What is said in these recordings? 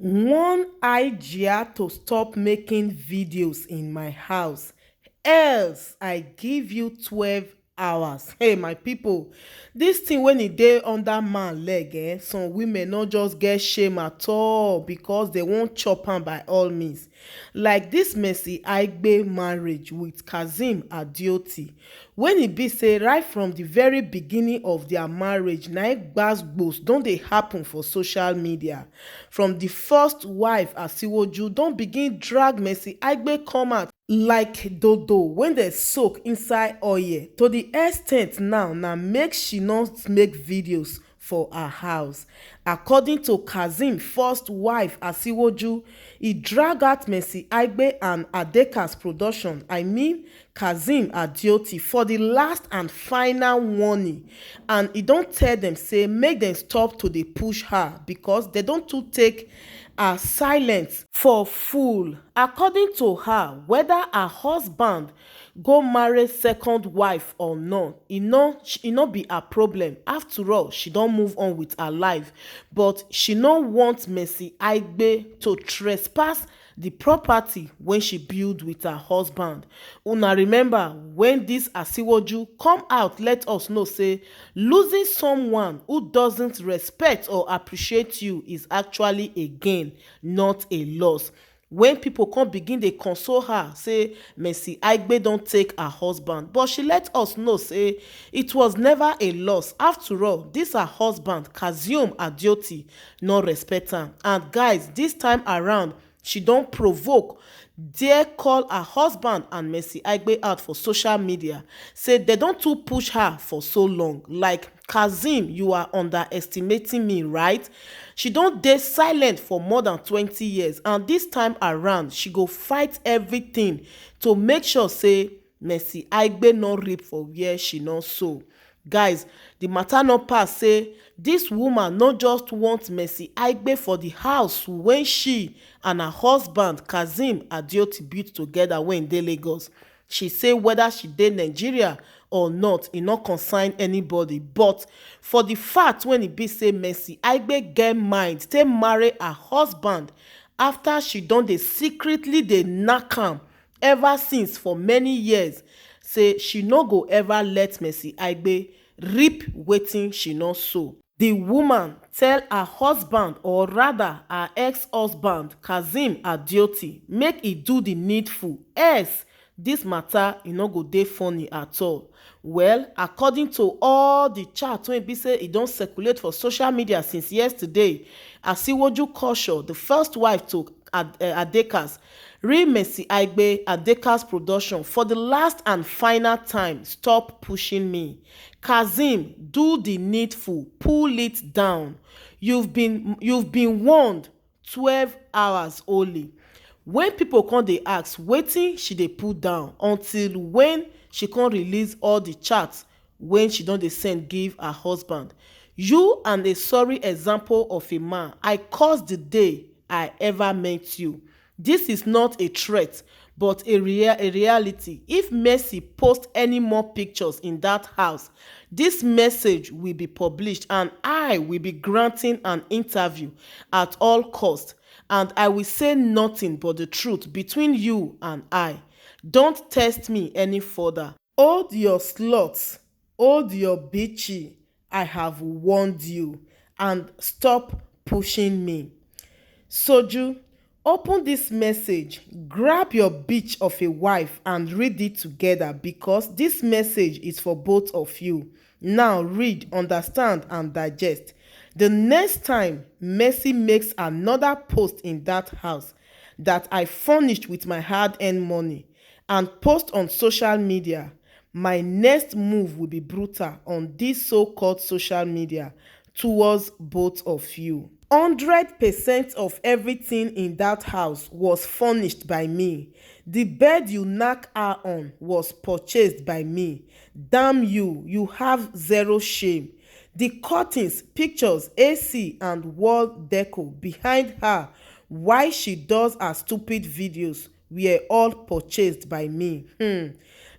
Warn Aigbe to stop making videos in my house, else I give you 12 hours. Hey my people, this thing when e dey under man leg, some women no just get shame at all because they wan chop am by all means. Like this Mercy Aigbe marriage with Kazeem Adeoti, when e be say right from the very beginning of their marriage na gbas don dey happen for social media. From the first wife Asiwaju don begin drag Mercy Aigbe come out like dodo when dem soak inside oil, to the ex ten t now na make she not make videos for her house. According to Kazeem first wife Asiwaju, e drag out Mercy Aigbe and Adeka's production, I mean Kazeem Adeoti, for the last and final warning, and e don tell dem say make dem stop to dey push her because dem don too take her silence for fool. According to her, whether her husband go marry second wife or not, e no be her problem. After all, she don move on with her life, but she no want Mercy Aigbe to trespass the property when she build with her husband. Una remember when this Asiwaju come out let us know say losing someone who doesn't respect or appreciate you is actually a gain, not a loss. When people come begin dey console her say Mercy Aigbe don take her husband, but she let us know say it was never a loss. After all, this her husband Kazeem Adeoti no respect am, and guys, this time around she don provoke, dare call her husband and Mercy Aigbe out for social media, say they don too push her for so long. Like, Kazeem, you are underestimating me, right? She don dey silent for more than 20 years, and this time around she go fight everything to make sure say Mercy Aigbe no reap for where she no sow. Guys, the matter no pass say this woman no just want Mercy Aigbe for the house when she and her husband Kazeem Adeoti build together when dey Lagos. She say whether she dey Nigeria or not, e no concern anybody, but for the fact when e be say Mercy Aigbe get mind take marry her husband after she don dey secretly dey knack am ever since for many years, say she no go ever let Mercy Aigbe reap wetin she no sow. The woman tell her husband, or rather her ex-husband Kazeem Adeoti, make e do the needful, else this matter e no go dey funny at all. Well, according to all the chat wey be say e don circulate for social media since yesterday, Asiwaju caution the first wife to Adeka's, real Mercy Aigbe, Adeka's production, for the last and final time, stop pushing me. Kazeem, do the needful, pull it down. You've been warned. 12 hours only. When people come dey ask wetin she dey put down, until when she come release all the chats when she don dey send give her husband. You and a sorry example of a man, I curse the day I ever met you. This is not a threat but a reality. If Mercy post any more pictures in that house, this message will be published and I will be granting an interview at all cost, and I will say nothing but the truth between you and I. Don't test me any further. Hold your slots, hold your bitchy. I have warned you, and stop pushing me. Soju, open this message, grab your bitch of a wife and read it together because this message is for both of you. Now read, understand and digest. The next time Mercy makes another post in that house that I furnished with my hard-earned money and post on social media, my next move will be brutal on this so-called social media towards both of you. 100% of everything in that house was furnished by me. The bed you knock her on was purchased by me. Damn you, you have zero shame. The curtains, pictures, AC and wall deco behind her while she does her stupid videos were all purchased by me.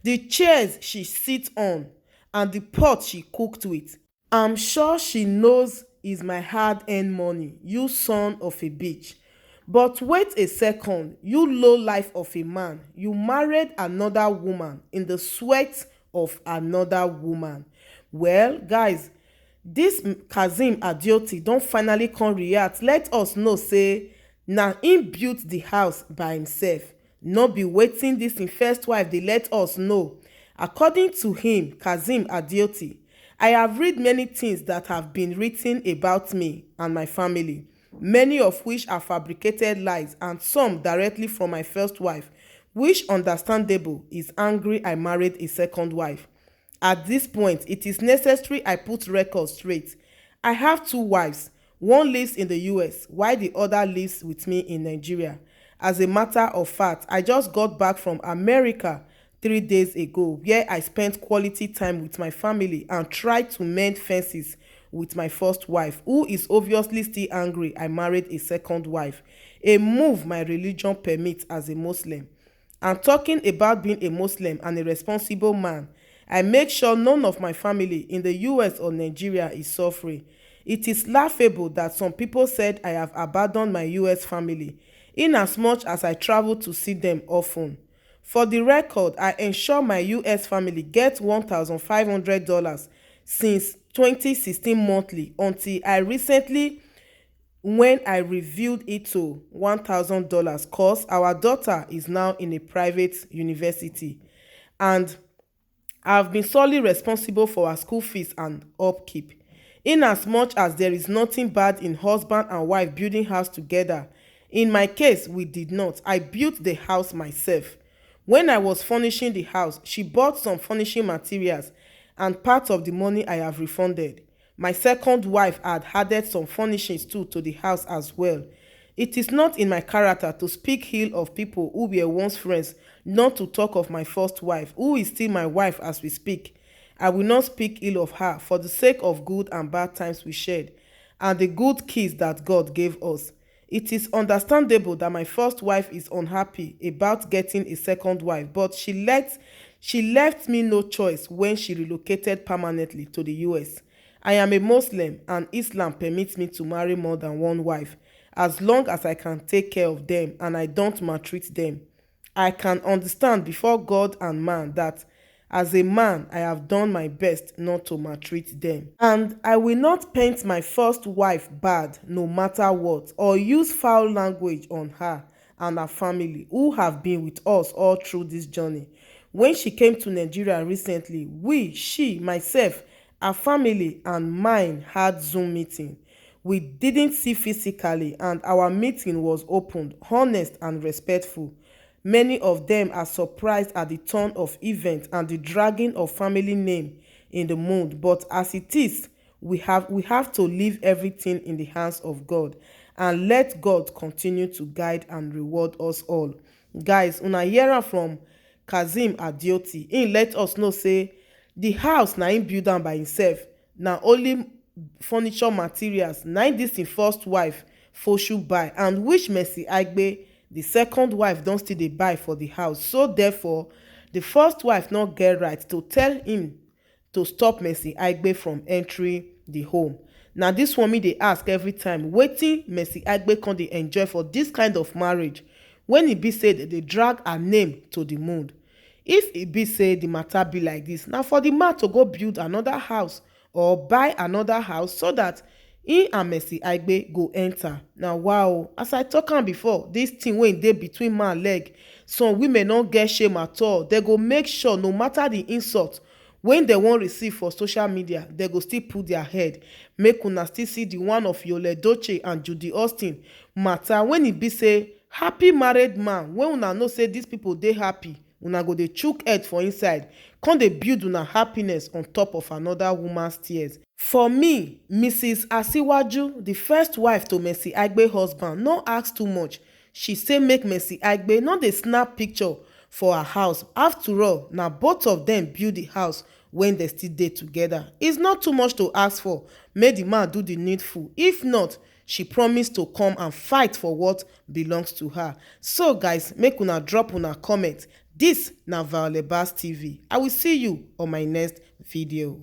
The chairs she sits on and the pot she cooked with, I'm sure she knows is my hard-earned money, you son of a bitch. But wait a second, you low life of a man, you married another woman in the sweat of another woman. Well, guys, this Kazeem Adeoti don finally come react, let us know say na him built the house by himself, no be wetin dis him first wife dey let us know. According to him, Kazeem Adeoti, I have read many things that have been written about me and my family, many of which are fabricated lies and some directly from my first wife, which understandable is angry I married a second wife. At this point, it is necessary I put records straight. I have two wives. One lives in the US, while the other lives with me in Nigeria. As a matter of fact, I just got back from America 3 days ago, where I spent quality time with my family and tried to mend fences with my first wife, who is obviously still angry I married a second wife, a move my religion permits as a Muslim. And talking about being a Muslim and a responsible man, I make sure none of my family in the US or Nigeria is suffering. It is laughable that some people said I have abandoned my US family, in as much as I travel to see them often. For the record, I ensure my US family gets $1,500 since 2016 monthly until I recently when I reviewed it to $1,000 cause our daughter is now in a private university and I've been solely responsible for her school fees and upkeep. In as much as there is nothing bad in husband and wife building house together, in my case we did not. I built the house myself. When I was furnishing the house, she bought some furnishing materials and part of the money I have refunded. My second wife had added some furnishings too to the house as well. It is not in my character to speak ill of people who were once friends, not to talk of my first wife, who is still my wife as we speak. I will not speak ill of her for the sake of good and bad times we shared, and the good keys that God gave us. It is understandable that my first wife is unhappy about getting a second wife, but she left me no choice when she relocated permanently to the US. I am a Muslim and Islam permits me to marry more than one wife as long as I can take care of them and I don't maltreat them. I can understand before God and man that as a man I have done my best not to maltreat them. And I will not paint my first wife bad no matter what or use foul language on her and her family who have been with us all through this journey. When she came to Nigeria recently, she, myself, her family and mine had Zoom meeting. We didn't see physically and our meeting was open, honest and respectful. Many of them are surprised at the turn of events and the dragging of family name in the mood, but as it is, we have to leave everything in the hands of God and let God continue to guide and reward us all. Guys, una hear am from Kazeem Adeoti. Im let us know say the house na him build am by himself, na only furniture materials na him dis him first wife foshu buy, and which Mercy Aigbe the second wife don still dey buy for the house. So therefore the first wife no get right to tell him to stop Mercy Aigbe from entering the home. Na dis one me dey ask every time, wetin Mercy Aigbe come dey enjoy for dis kind of marriage when e be say dem dey drag her name to the moon? If e be say the matter be like this, na for the man to go build another house or buy another house so that he and Mercy Aigbe go enter. Now wow, as I talk am before, this thing wey dey between man leg, some women no get shame at all. They go make sure no matter the insult when they wan receive for social media, they go still put their head. Make una still see the one of Yul Edochie and Judy Austin matter when e be say happy married man, when una know say these people dey happy, una go dey chook head for inside, come dey build una happiness on top of another woman's tears. For me, Mrs. Asiwaju, the first wife to Mercy Aigbe husband, no ask too much. She say make Mercy Aigbe no dey snap picture for her house. After all, na both of them build the house when they still dey together. It's not too much to ask for. Make the man do the needful. If not, she promised to come and fight for what belongs to her. So guys, make una drop una comment. This na As1st TV. I will see you on my next video.